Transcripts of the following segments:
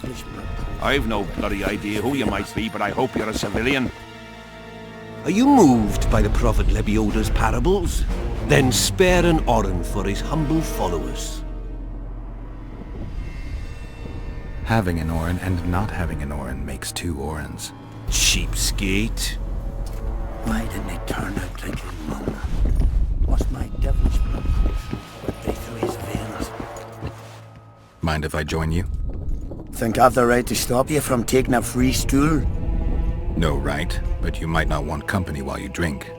devilish blood. I've no bloody idea who you might be, but I hope you're a civilian. Are you moved by the Prophet Lebioda's parables? Then spare an Oren for his humble followers. Having an Oren and not having an Oren makes two Orens. Cheapskate. Why didn't they turn out like his mum? Was my devilish blood coursing quickly through his veins? Mind if I join you? Think I've the right to stop you from taking a free stool? No right, but you might not want company while you drink.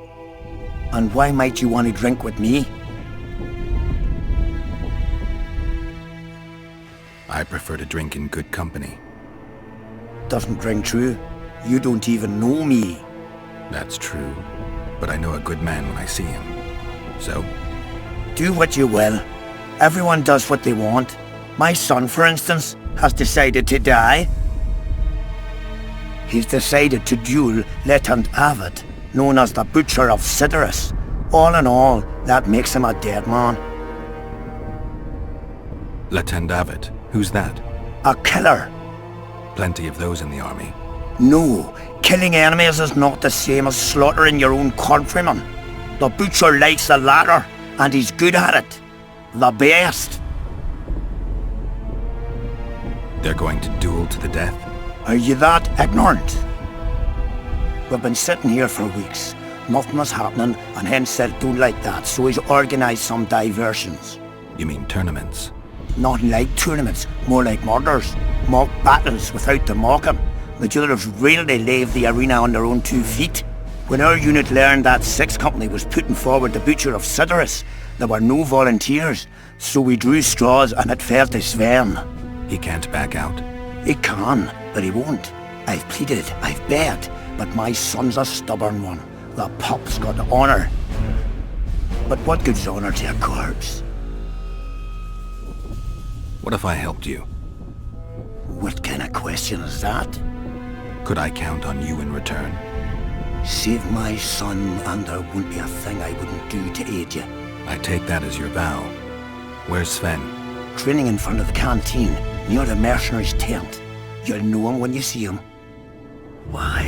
And why might you want to drink with me? I prefer to drink in good company. Doesn't ring true. You don't even know me. That's true, but I know a good man when I see him. So? Do what you will. Everyone does what they want. My son, for instance, has decided to die. He's decided to duel Letand Avid, known as the Butcher of Cidaris. All in all, that makes him a dead man. Letand Avid? Who's that? A killer. Plenty of those in the army. No, killing enemies is not the same as slaughtering your own countrymen. The Butcher likes the latter, and he's good at it. The best. They're going to duel to the death? Are you that ignorant? We've been sitting here for weeks. Nothing was happening, and hence said don't like that, so he's organised some diversions. You mean tournaments? Not like tournaments, more like murders. Mock battles without the mocking. The jailers really leave the arena on their own 2 feet. When our unit learned that 6th Company was putting forward the Butcher of Cidaris, there were no volunteers, so we drew straws and it fell to Sven. He can't back out. He can, but he won't. I've pleaded, I've begged, but my son's a stubborn one. The pup's got honour. But what good's honour to a corpse? What if I helped you? What kind of question is that? Could I count on you in return? Save my son, and there won't be a thing I wouldn't do to aid you. I take that as your vow. Where's Sven? Training in front of the canteen, near the mercenary's tent. You'll know him when you see him. Why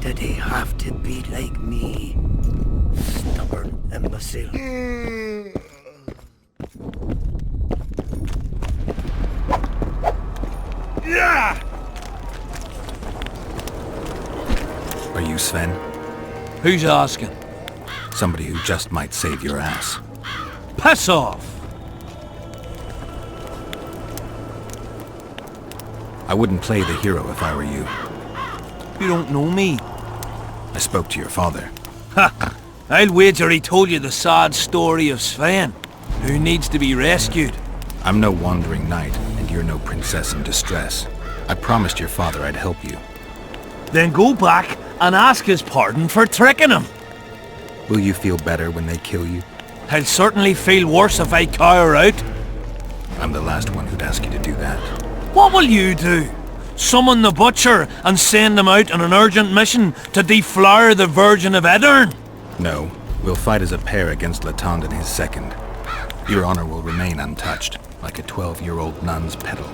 did he have to be like me? Stubborn imbecile. Yeah! Are you Sven? Who's asking? Somebody who just might save your ass. Piss off! I wouldn't play the hero if I were you. You don't know me. I spoke to your father. Ha! I'll wager he told you the sad story of Sven, who needs to be rescued. I'm no wandering knight, and you're no princess in distress. I promised your father I'd help you. Then go back and ask his pardon for tricking him. Will you feel better when they kill you? I'll certainly feel worse if I cower out. I'm the last one who'd ask you to do that. What will you do? Summon the Butcher and send him out on an urgent mission to deflower the Virgin of Aedirn? No, we'll fight as a pair against Letand and his second. Your honor will remain untouched, like a 12-year-old nun's petal.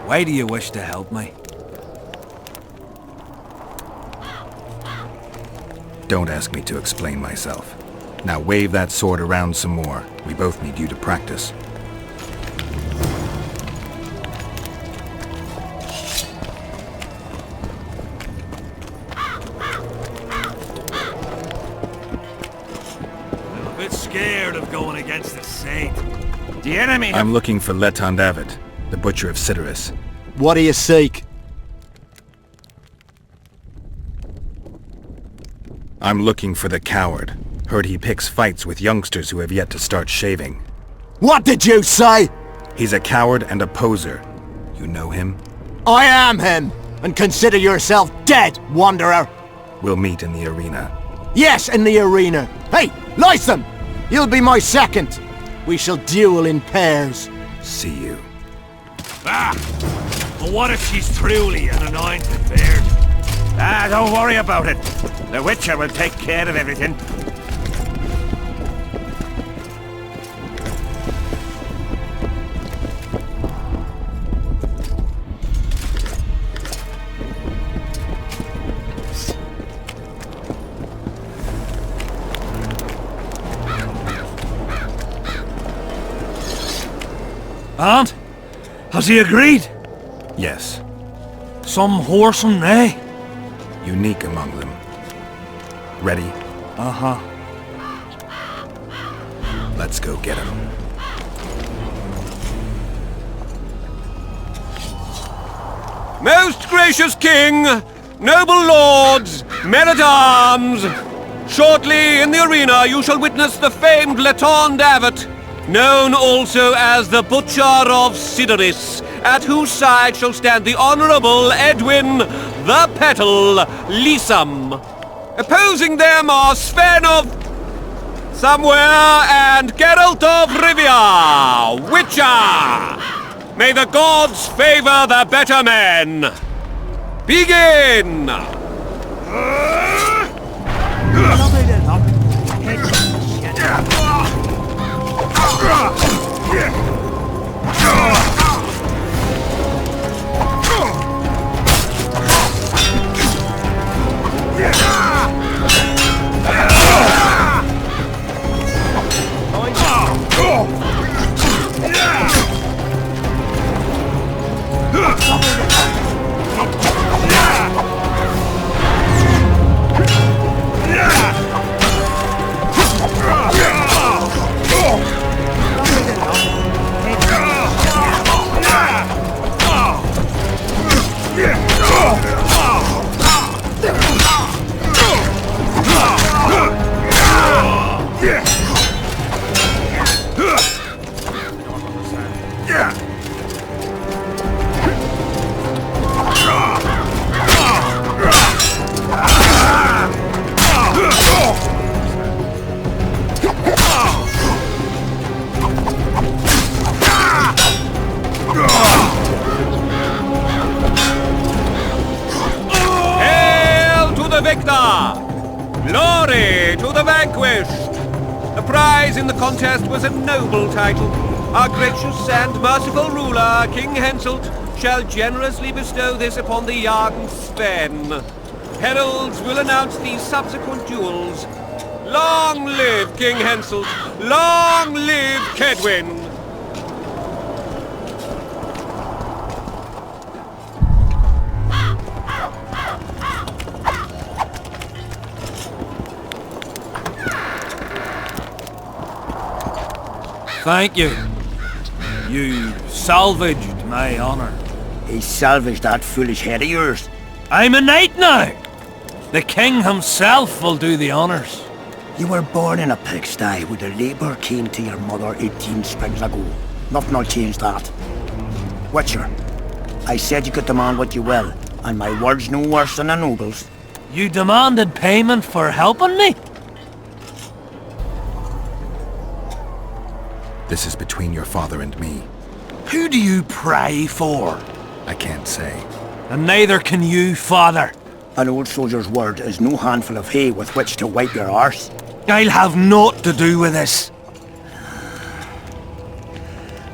Why do you wish to help me? Don't ask me to explain myself. Now wave that sword around some more. We both need you to practice. I'm a bit scared of going against the Saint. The enemy... I'm looking for Letand Avid, the Butcher of Cidaris. What do you seek? I'm looking for the coward. Heard he picks fights with youngsters who have yet to start shaving. What did you say? He's a coward and a poser. You know him? I am him, and consider yourself dead, wanderer. We'll meet in the arena. Yes, in the arena. Hey, Lyson! You'll be my second. We shall duel in pairs. See you. Ah! But what if she's truly an anointed virgin? Ah, don't worry about it. The Witcher will take care of everything. And? Has he agreed? Yes. Some whoreson, eh? Unique among them. Ready? Uh-huh. Let's go get him. Most gracious king, noble lords, men-at-arms, shortly in the arena you shall witness the famed Letond Abbot, known also as the Butcher of Cidaris, at whose side shall stand the Honourable Edwin the Petal Lysam. Opposing them are Sven of somewhere and Geralt of Rivia, Witcher. May the gods favor the better men. Begin! Glory to the vanquished! The prize in the contest was a noble title. Our gracious and merciful ruler, King Henselt, shall generously bestow this upon the young Sven. Heralds will announce these subsequent duels. Long live King Henselt! Long live Kaedweni! Thank you. You salvaged my honor. He salvaged that foolish head of yours. I'm a knight now. The king himself will do the honors. You were born in a pigsty where the labour came to your mother 18 springs ago. Nothing will change that. Witcher, I said you could demand what you will, and my word's no worse than a noble's. You demanded payment for helping me? This is between your father and me. Who do you pray for? I can't say. And neither can you, father. An old soldier's word is no handful of hay with which to wipe your arse. I'll have naught to do with this.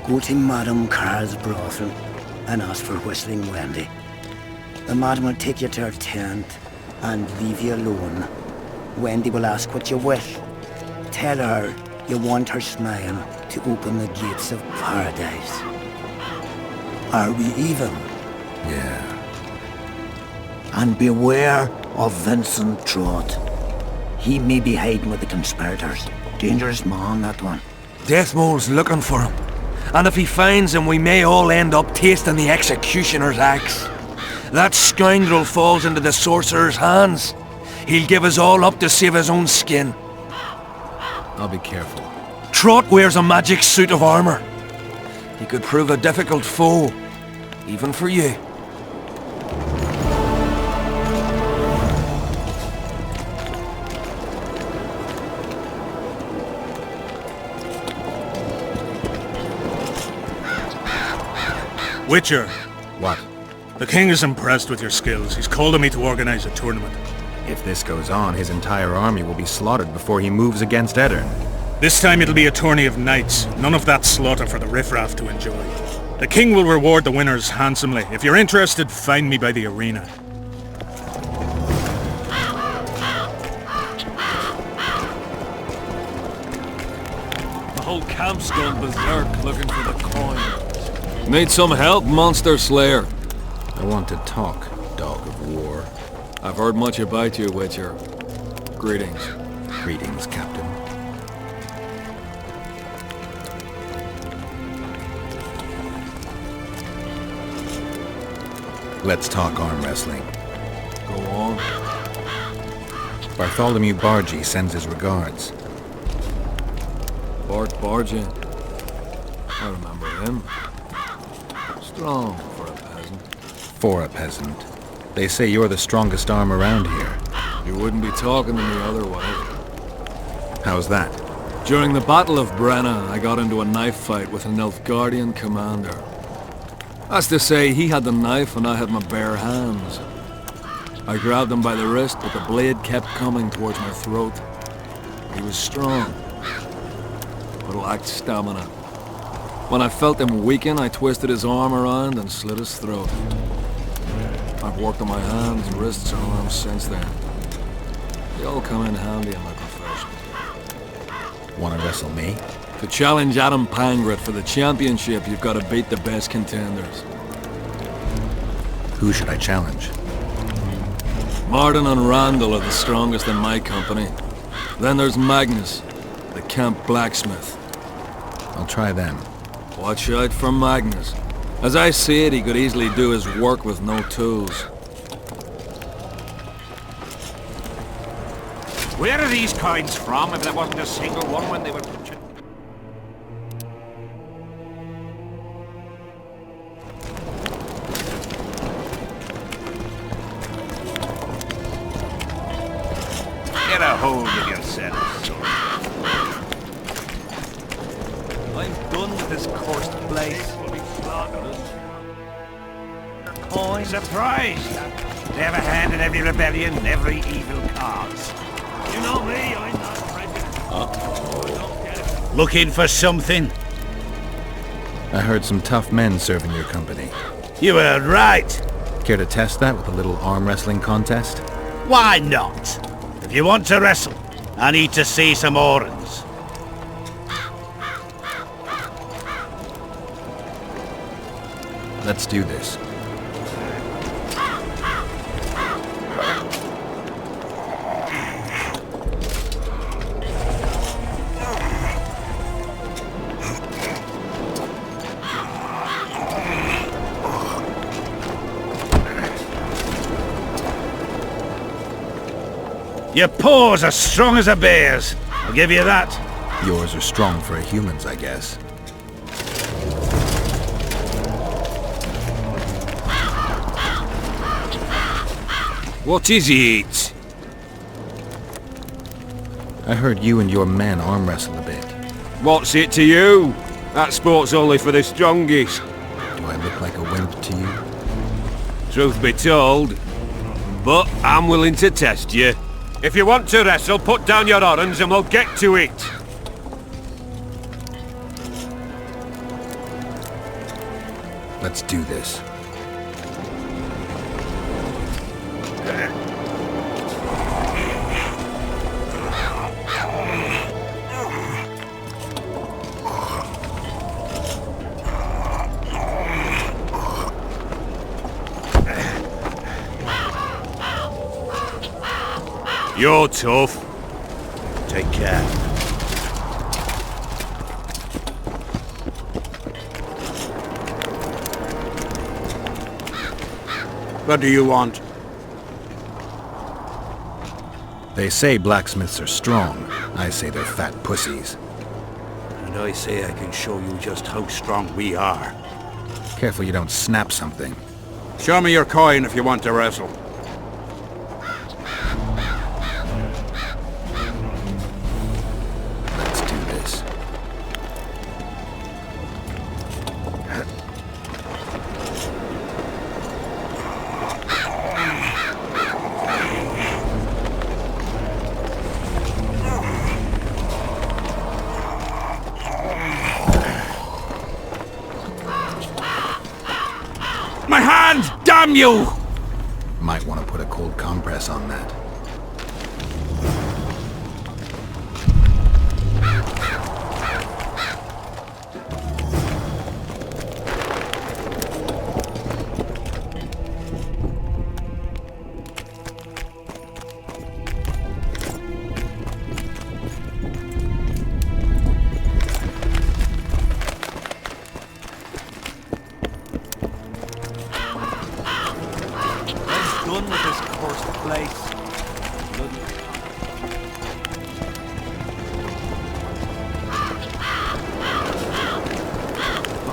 Go to Madame Carl's brothel and ask for Whistling Wendy. The madam will take you to her tent and leave you alone. Wendy will ask what you wish. Tell her you want her smile to open the gates of paradise. Are we even? Yeah. And beware of Vincent Trott. He may be hiding with the conspirators. Dangerous man, that one. Deathmole's looking for him. And if he finds him, we may all end up tasting the executioner's axe. That scoundrel falls into the sorcerer's hands. He'll give us all up to save his own skin. I'll be careful. Trott wears a magic suit of armor. He could prove a difficult foe, even for you. Witcher, What? the king is impressed with your skills. He's called on me to organize a tournament. If this goes on, his entire army will be slaughtered before he moves against Edirn. This time it'll be a tourney of knights. None of that slaughter for the riffraff to enjoy. The king will reward the winners handsomely. If you're interested, find me by the arena. The whole camp's gone berserk looking for the coin. Need some help, monster slayer? I want to talk, dog of war. I've heard much about you, Witcher. Greetings. Greetings, Captain. Let's talk arm wrestling. Go on. Bartholomew Bargy sends his regards. Bart Bargy. I remember him. Strong for a peasant. For a peasant. They say you're the strongest arm around here. You wouldn't be talking to me otherwise. How's that? During the Battle of Brenna, I got into a knife fight with an Nilfgaardian commander. That's to say, he had the knife and I had my bare hands. I grabbed him by the wrist, but the blade kept coming towards my throat. He was strong, but lacked stamina. When I felt him weaken, I twisted his arm around and slit his throat. I've worked on my hands, wrists, and arms since then. They all come in handy in my profession. Want to wrestle me? To challenge Adam Pangret for the championship, you've got to beat the best contenders. Who should I challenge? Martin and Randall are the strongest in my company. Then there's Magnus, the camp blacksmith. I'll try them. Watch out for Magnus. As I see it, he could easily do his work with no tools. Where are these coins from if there wasn't a single one when they were... Get a hold of yourself. I'm done with this cursed place. Coin. Surprised. They have a hand in every rebellion, every evil cause. You know me, I'm not prejudiced. Looking for something? I heard some tough men serve in your company. You were right. Care to test that with a little arm wrestling contest? Why not? If you want to wrestle, I need to see some organs. Let's do this. Your paws are strong as a bear's. I'll give you that. Yours are strong for a human's, I guess. What is it? I heard you and your men arm wrestle a bit. What's it to you? That sport's only for the strongest. Do I look like a wimp to you? Truth be told. But I'm willing to test you. If you want to wrestle, put down your orange and we'll get to it. Let's do this. You're tough. Take care. What do you want? They say blacksmiths are strong. I say they're fat pussies. And I say I can show you just how strong we are. Careful you don't snap something. Show me your coin if you want to wrestle. Let's do this. My hand! Damn you! Might want to put a cold compress on that.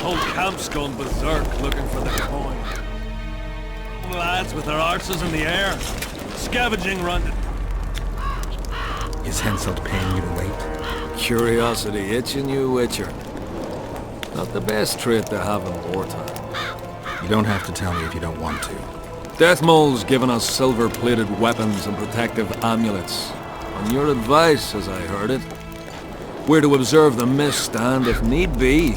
whole camp's gone berserk looking for the coin. Lads with their arses in the air, scavenging round it. Is Henselt paying you to wait? Curiosity itching you, Witcher. Not the best trait to have in wartime. You don't have to tell me if you don't want to. Deathmole's given us silver-plated weapons and protective amulets. On your advice, as I heard it, we're to observe the mist and, if need be,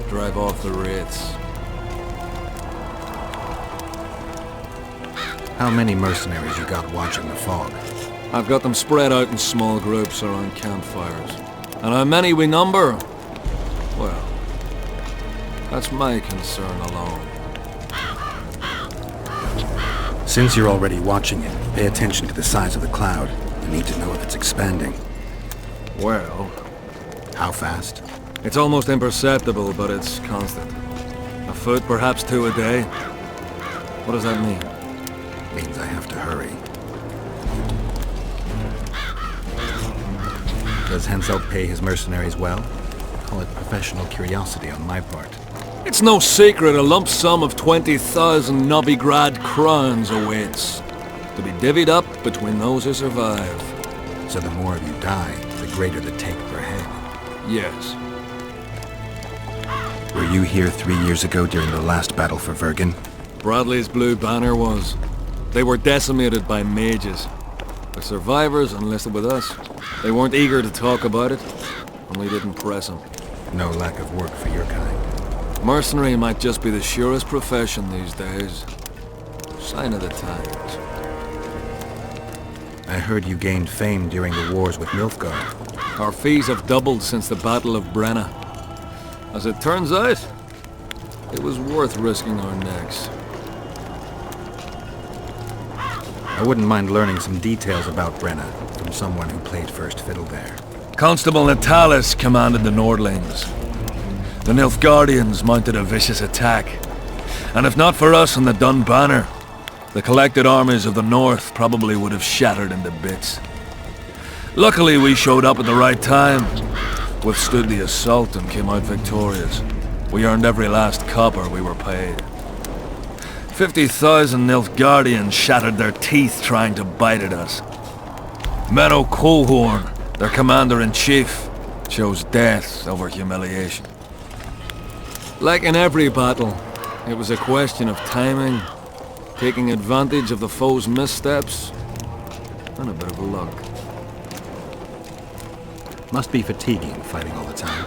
drive off the wraiths. How many mercenaries you got watching the fog? I've got them spread out in small groups around campfires. And how many we number? Well, that's my concern alone. Since you're already watching it, pay attention to the size of the cloud. You need to know if it's expanding. Well, how fast? It's almost imperceptible, but it's constant. A foot, perhaps 2 a day. What does that mean? Means I have to hurry. Does Henselt pay his mercenaries well? Call it professional curiosity on my part. It's no secret a lump sum of 20,000 Novigrad crowns awaits, to be divvied up between those who survive. So the more of you die, the greater the take per head. Yes. Were you here 3 years ago during the last battle for Vergen? Bradley's Blue Banner was. They were decimated by mages. The survivors enlisted with us. They weren't eager to talk about it, and we didn't press them. No lack of work for your kind. Mercenary might just be the surest profession these days. Sign of the times. I heard you gained fame during the wars with Nilfgaard. Our fees have doubled since the Battle of Brenna. As it turns out, it was worth risking our necks. I wouldn't mind learning some details about Brenna from someone who played first fiddle there. Constable Natalis commanded the Nordlings. The Nilfgaardians mounted a vicious attack. And if not for us and the Dun Banner, the collected armies of the North probably would have shattered into bits. Luckily, we showed up at the right time, withstood the assault and came out victorious. We earned every last copper we were paid. 50,000 Nilfgaardians shattered their teeth trying to bite at us. Menno Colhorn, their commander-in-chief, chose death over humiliation. Like in every battle, it was a question of timing, taking advantage of the foe's missteps, and a bit of luck. Must be fatiguing fighting all the time.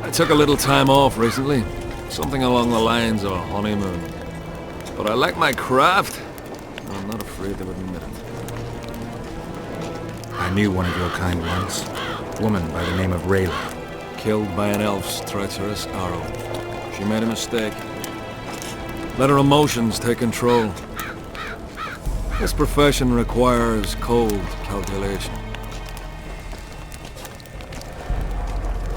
I took a little time off recently, something along the lines of a honeymoon. But I like my craft, and I'm not afraid to admit it. I knew one of your kind once. A woman by the name of Rayla. Killed by an elf's treacherous arrow. She made a mistake. Let her emotions take control. This profession requires cold calculation.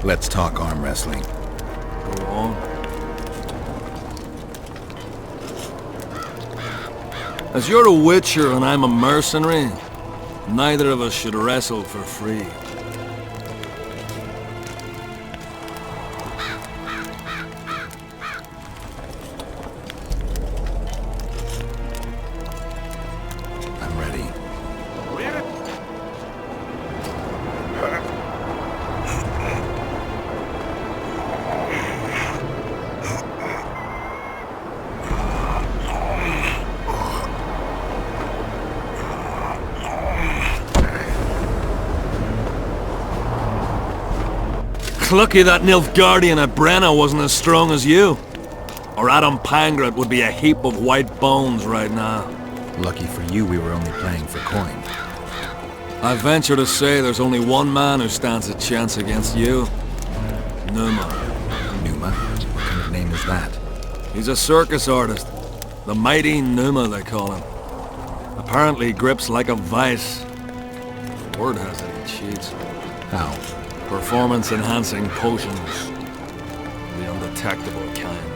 Let's talk arm wrestling. Go on. As you're a witcher and I'm a mercenary, neither of us should wrestle for free. I'm ready. Lucky that Nilfgaardian at Brenna wasn't as strong as you. Or Adam Pangrat would be a heap of white bones right now. Lucky for you we were only playing for coin. I venture to say there's only one man who stands a chance against you. Numa. Numa? What kind of name is that? He's a circus artist. The mighty Numa, they call him. Apparently grips like a vice. Word has it he cheats. How? Performance-enhancing potions. The undetectable kind.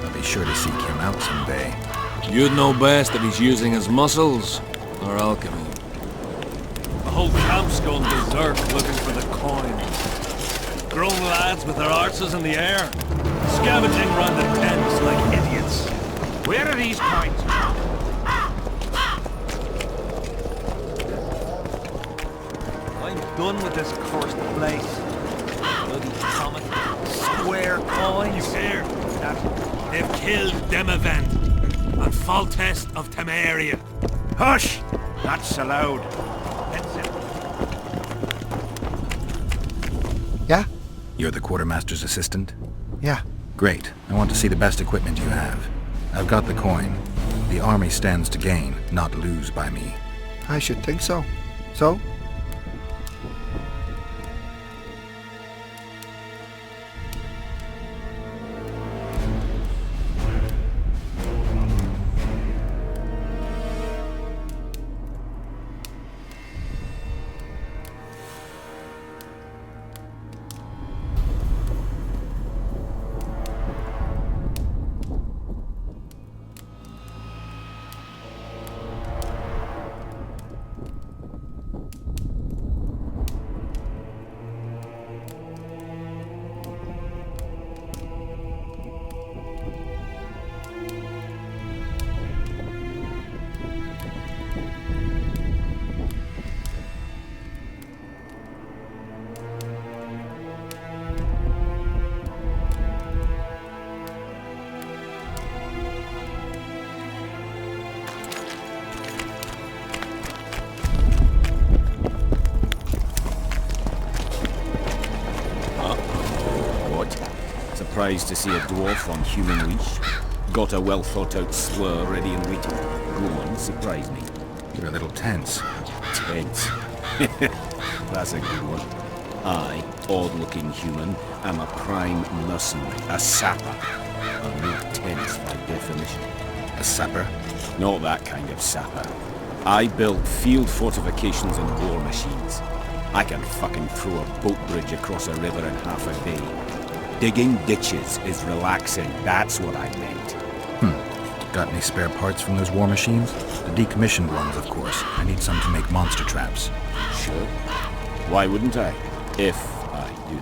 I'll be sure to seek him out someday. You'd know best if he's using his muscles or alchemy. The whole camp's gone berserk looking for the coin. grown lads with their arses in the air, scavenging round the tents like idiots. Where are these coins? I'm done with this cursed place. Bloody common square coins. You hear? They've killed Demavend and Foltest of Temeria. Hush! That's allowed. That's it. Yeah? You're the quartermaster's assistant? Yeah. Great. I want to see the best equipment you have. I've got the coin. The army stands to gain, not lose by me. I should think so. So? Surprised to see a dwarf on human leash. Got a well-thought-out slur ready and waiting. Go on, surprise me. You're a little tense. Tense. That's a good one. I, odd-looking human, am a prime mercenary, a sapper. I'm not tense by definition. A sapper? Not that kind of sapper. I build field fortifications and war machines. I can fucking throw a boat bridge across a river in half a day. Digging ditches is relaxing, that's what I meant. Got any spare parts from those war machines? The decommissioned ones, of course. I need some to make monster traps. Sure. Why wouldn't I? If I do.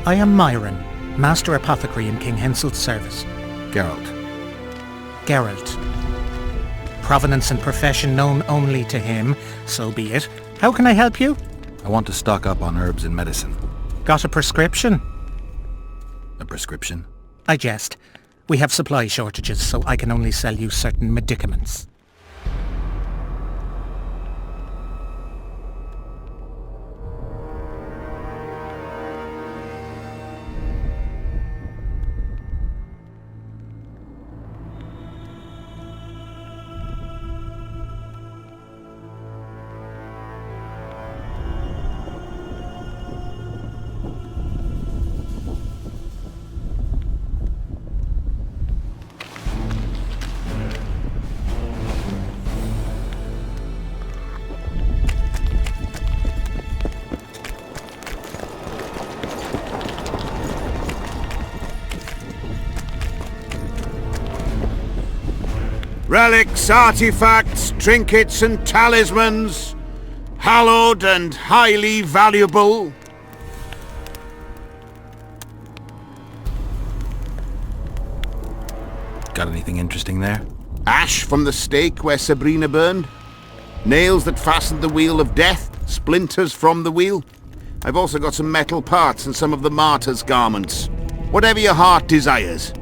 I am Myron, Master Apothecary in King Henselt's service. Geralt. Geralt. Provenance and profession known only to him, so be it. How can I help you? I want to stock up on herbs and medicine. Got a prescription? A prescription? I jest. We have supply shortages, so I can only sell you certain medicaments. Relics, artifacts, trinkets and talismans. Hallowed and highly valuable. Got anything interesting there? Ash from the stake where Sabrina burned. Nails that fastened the wheel of death. Splinters from the wheel. I've also got some metal parts and some of the martyr's garments. Whatever your heart desires.